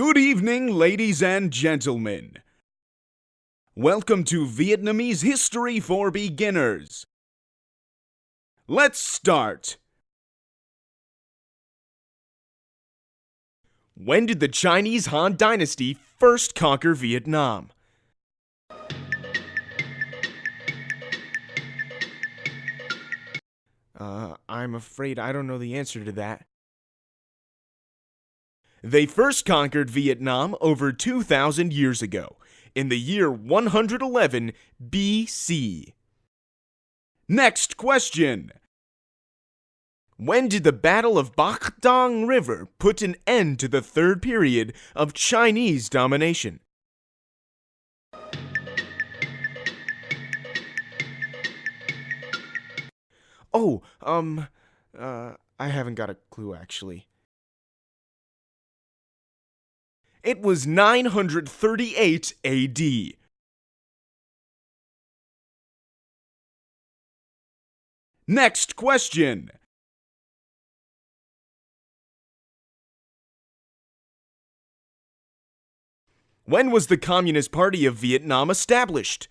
Good evening, ladies and gentlemen. Welcome to Vietnamese History for Beginners. Let's start. When did the Chinese Han Dynasty first conquer Vietnam? I'm afraid I don't know the answer to that. They first conquered Vietnam over 2,000 years ago, in the year 111 BC. Next question. When did the Battle of Bac Dong River put an end to the third period of Chinese domination? I haven't got a clue actually. It was 938 AD. Next question. When was the Communist Party of Vietnam established?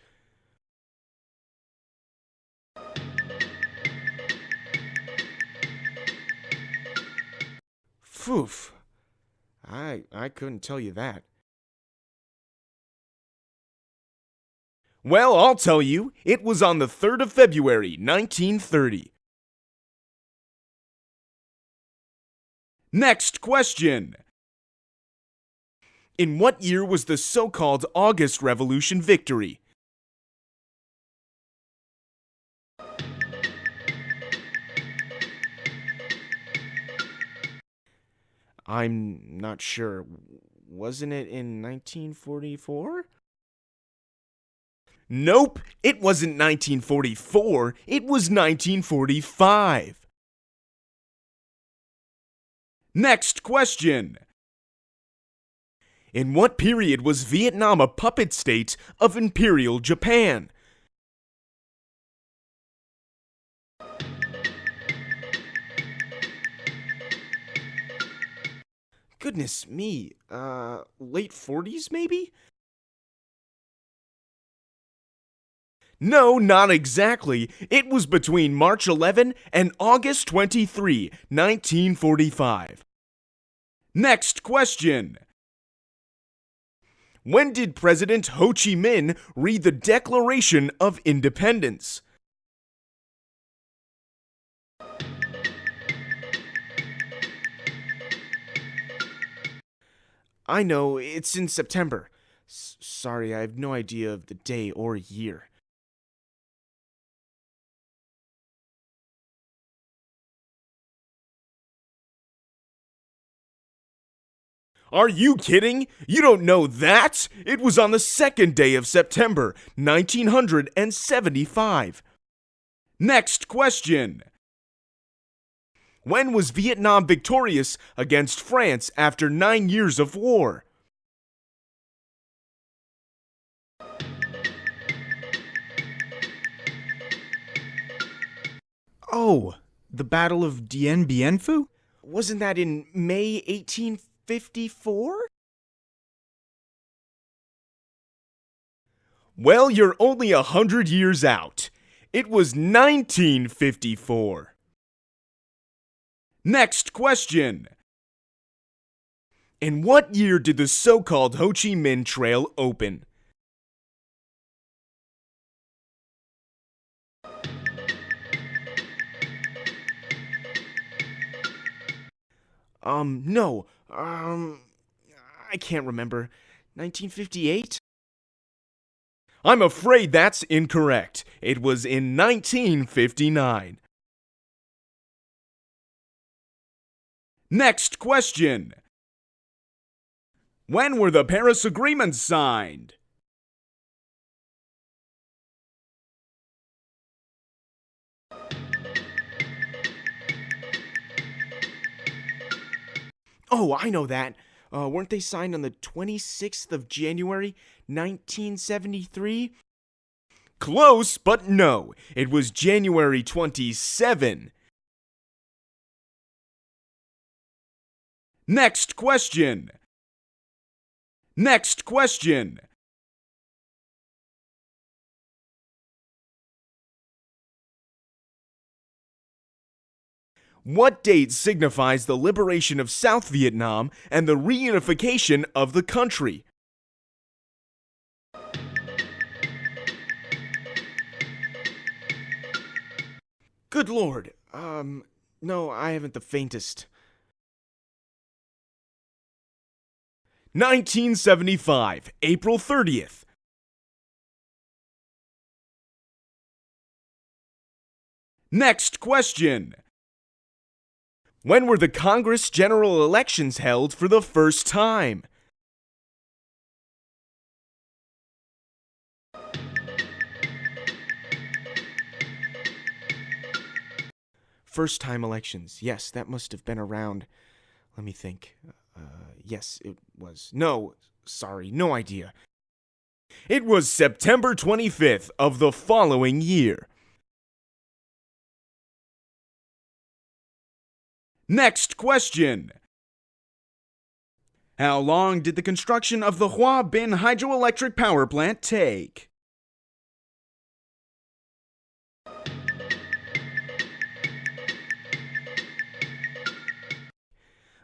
Phew. I couldn't tell you that. Well, I'll tell you. It was on the 3rd of February, 1930. Next question. In what year was the so-called August Revolution victory? I'm not sure. Wasn't it in 1944? Nope, it wasn't 1944. It was 1945. Next question. In what period was Vietnam a puppet state of Imperial Japan? Goodness me, late 40s maybe? No, not exactly. It was between March 11 and August 23, 1945. Next question. When did President Ho Chi Minh read the Declaration of Independence? I know, it's in September. Sorry, I have no idea of the day or year. Are you kidding? You don't know that? It was on the 2nd day of September, 1975. Next question. When was Vietnam victorious against France after 9 years of war? Oh, the Battle of Dien Bien Phu? Wasn't that in May 1854? Well, you're only 100 years out. It was 1954. Next question. In what year did the so-called Ho Chi Minh Trail open? No. I can't remember. 1958? I'm afraid that's incorrect. It was in 1959. Next question. When were the Paris Agreements signed? Oh, I know that. Weren't they signed on the 26th of January, 1973? Close, but no. It was January 27. Next question. Next question. What date signifies the liberation of South Vietnam and the reunification of the country? Good Lord. No, I haven't the faintest. 1975, April 30th. Next question. When were the Congress general elections held for the first time? First time elections. Yes, that must have been around. Let me think. Yes, it was. No, sorry, no idea. It was September 25th of the following year. Next question. How long did the construction of the Hua Bin hydroelectric power plant take?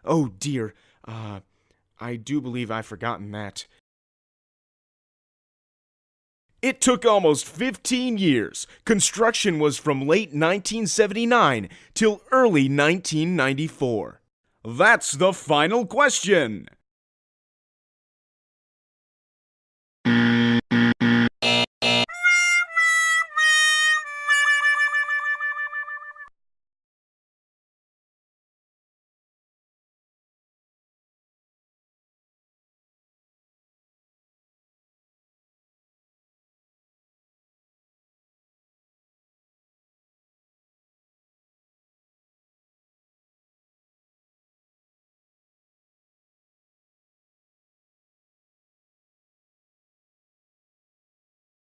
Oh dear, I do believe I've forgotten that. It took almost 15 years. Construction was from late 1979 till early 1994. That's the final question.